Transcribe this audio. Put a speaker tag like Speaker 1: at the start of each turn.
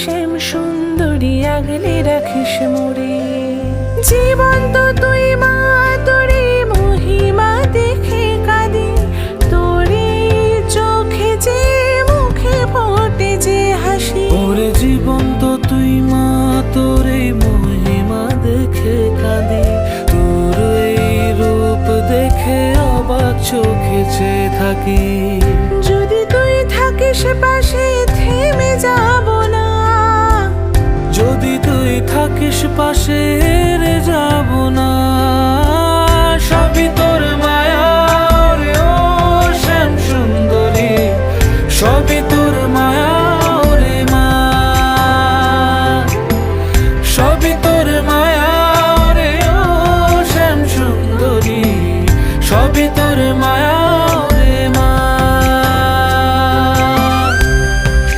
Speaker 1: শ্যাম সুন্দরী আগলে রাখিস মোরে। জীবন্ত তুই মা, তোরে মহিমা দেখে কাঁদি, তোরে চোখে যে মুখে ফোটে যে হাসি।
Speaker 2: ওরে জীবন্ত তুই মা, তোরে মহিমা দেখে কাঁদি, তোর এই রূপ দেখে অবাক চোখে চেয়ে থাকি।
Speaker 1: যদি তুই থাকিস